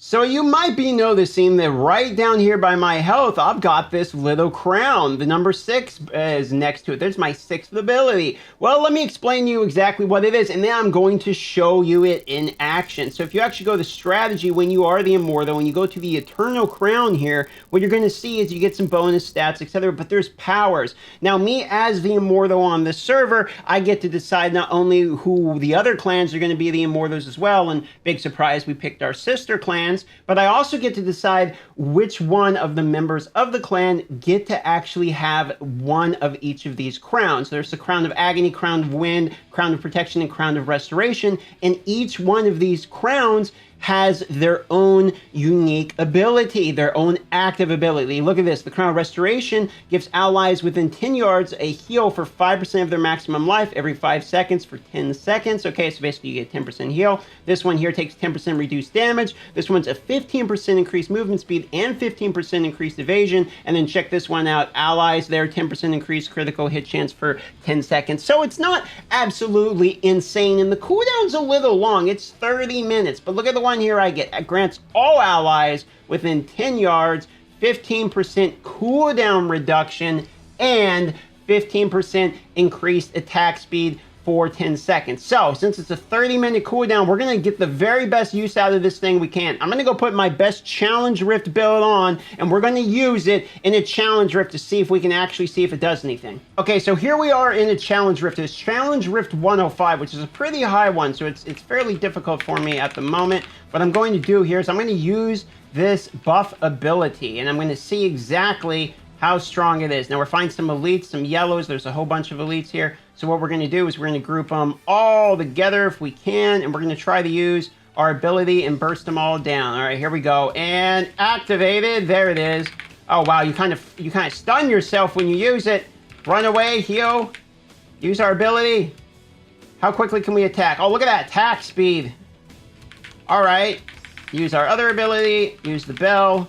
So you might be noticing that right down here by my health, I've got this little crown. The number 6 is next to it. There's my 6th ability. Well, let me explain to you exactly what it is, and then I'm going to show you it in action. So if you actually go to strategy when you are the Immortal, when you go to the Eternal Crown here, what you're going to see is you get some bonus stats, etc., but there's powers. Now, me as the Immortal on this server, I get to decide not only who the other clans are going to be the Immortals as well, and big surprise, we picked our sister clan, but I also get to decide which one of the members of the clan get to actually have one of each of these crowns. There's the Crown of Agony, Crown of Wind, Crown of Protection, and Crown of Restoration, and each one of these crowns has their own unique ability, their own active ability. Look at this. The Crown of Restoration gives allies within 10 yards a heal for 5% of their maximum life every 5 seconds for 10 seconds. Okay, so basically you get 10% heal. This one here takes 10% reduced damage. This one's a 15% increased movement speed and 15% increased evasion. And then check this one out. Allies there, 10% increased critical hit chance for 10 seconds. So it's not absolutely insane. And the cooldown's a little long. It's 30 minutes. But look at the one here I get. It grants all allies within 10 yards 15% cooldown reduction and 15% increased attack speed for 10 seconds. So since it's a 30-minute cooldown, we're going to get the very best use out of this thing we can. I'm going to go put my best Challenge Rift build on, and we're going to use it in a Challenge Rift to see if we can actually see if it does anything. Okay, so here we are in a Challenge Rift. It's Challenge Rift 105, which is a pretty high one, so it's fairly difficult for me at the moment. What I'm going to do here is I'm going to use this buff ability, and I'm going to see exactly how strong it is. Now we're finding some elites, some yellows. There's a whole bunch of elites here. So what we're going to do is we're going to group them all together if we can, and we're going to try to use our ability and burst them all down. All right, here we go. And activated. There it is. Oh wow, you kind of stun yourself when you use it. Run away, heal, use our ability. How quickly can we attack? Oh, look at that attack speed. All right, use our other ability, use the bell.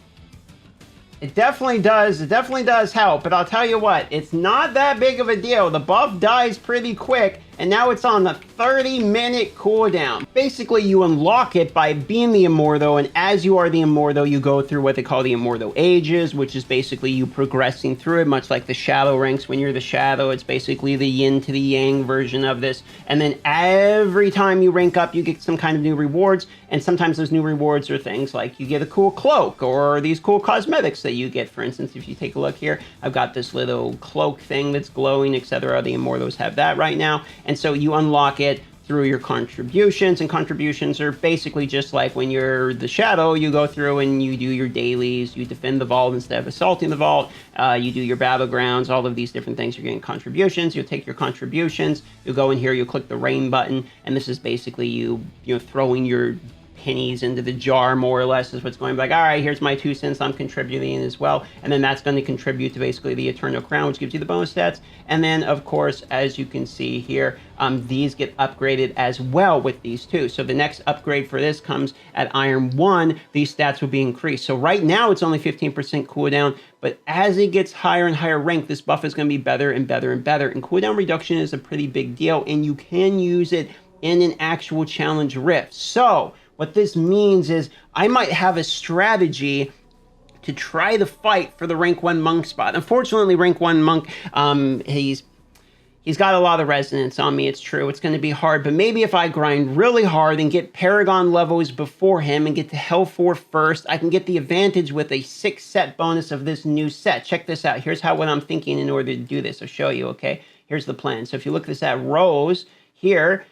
It definitely does help, but I'll tell you what, it's not that big of a deal. The buff dies pretty quick, and now it's on the 30-minute cooldown. Basically, you unlock it by being the Immortal, and as you are the Immortal, you go through what they call the Immortal Ages, which is basically you progressing through it, much like the Shadow ranks. When you're the Shadow, it's basically the yin to the yang version of this, and then every time you rank up, you get some kind of new rewards, and sometimes those new rewards are things like you get a cool cloak, or these cool cosmetics that you get. For instance, if you take a look here, I've got this little cloak thing that's glowing, etc. The Immortals have that right now. And so you unlock it through your contributions, and contributions are basically just like when you're the Shadow, you go through and you do your dailies, you defend the vault instead of assaulting the vault, you do your battlegrounds, all of these different things. You're getting contributions. You'll take your contributions, you'll go in here, you'll click the rain button, and this is basically you throwing your pennies into the jar, more or less, is what's going like, all right, here's my 2 cents, I'm contributing as well. And then that's going to contribute to basically the Eternal Crown, which gives you the bonus stats. And then, of course, as you can see here, these get upgraded as well with these two. So the next upgrade for this comes at Iron 1. These stats will be increased. So right now, it's only 15% cooldown, but as it gets higher and higher rank, this buff is going to be better and better and better. And cooldown reduction is a pretty big deal, and you can use it in an actual Challenge Rift. So what this means is I might have a strategy to try to fight for the rank 1 monk spot. Unfortunately, rank 1 monk, he's got a lot of resonance on me, it's true. It's going to be hard, but maybe if I grind really hard and get Paragon levels before him and get to Hell 4 first, I can get the advantage with a 6 set bonus of this new set. Check this out. Here's what I'm thinking in order to do this. I'll show you, okay? Here's the plan. So if you look at this at Rose here,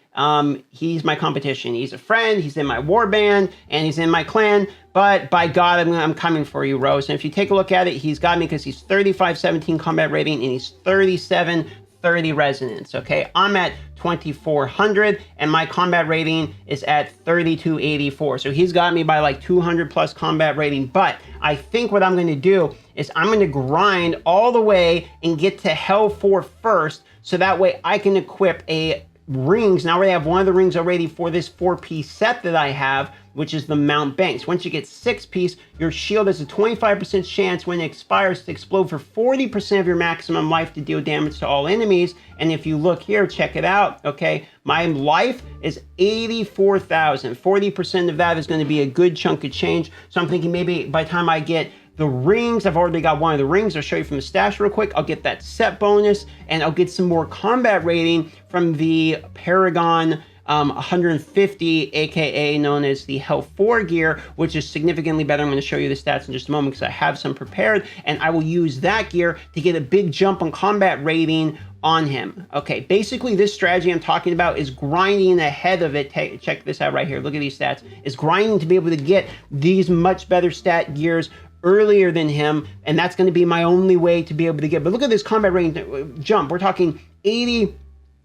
he's my competition. He's a friend, he's in my warband, and he's in my clan, but by God, I'm coming for you, Rose. And if you take a look at it, he's got me because he's 3517 combat rating, and he's 3730 resonance, okay? I'm at 2400, and my combat rating is at 3284. So he's got me by like 200 plus combat rating, but I think what I'm going to do is I'm going to grind all the way and get to Hell 4 first, so that way I can equip a rings. Now we have one of the rings already for this 4-piece set that I have, which is the Mount Banks. Once you get 6-piece, your shield has a 25% chance when it expires to explode for 40% of your maximum life to deal damage to all enemies. And if you look here, check it out, okay? My life is 84,000. 40% of that is going to be a good chunk of change. So I'm thinking maybe by the time I get the rings, I've already got one of the rings. I'll show you from the stash real quick. I'll get that set bonus, and I'll get some more combat rating from the Paragon 150, aka known as the Health 4 gear, which is significantly better. I'm going to show you the stats in just a moment because I have some prepared, and I will use that gear to get a big jump on combat rating on him. Okay, basically this strategy I'm talking about is grinding ahead of it. Check this out right here. Look at these stats. Is grinding to be able to get these much better stat gears earlier than him, and that's going to be my only way to be able to get. But look at this combat rating jump. We're talking 80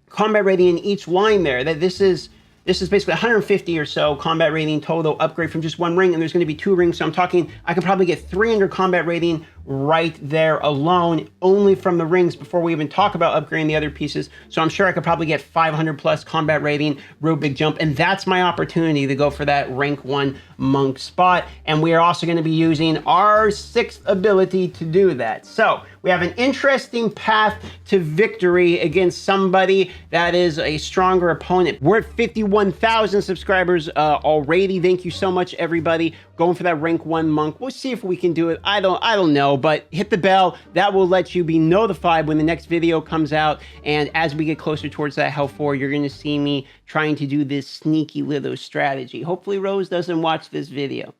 combat rating in each line there. That this is basically 150 or so combat rating total upgrade from just one ring, and there's going to be 2 rings, so I'm talking I could probably get 300 combat rating right there alone, only from the rings, before we even talk about upgrading the other pieces. So I'm sure I could probably get 500 plus combat rating, real big jump, and that's my opportunity to go for that rank 1 monk spot. And we are also going to be using our 6th ability to do that. So we have an interesting path to victory against somebody that is a stronger opponent. We're at 51,000 subscribers already. Thank you so much, everybody. Going for that rank 1 monk. We'll see if we can do it. I don't know, but hit the bell. That will let you be notified when the next video comes out. And as we get closer towards that Health 4, you're going to see me trying to do this sneaky little strategy. Hopefully Rose doesn't watch this video.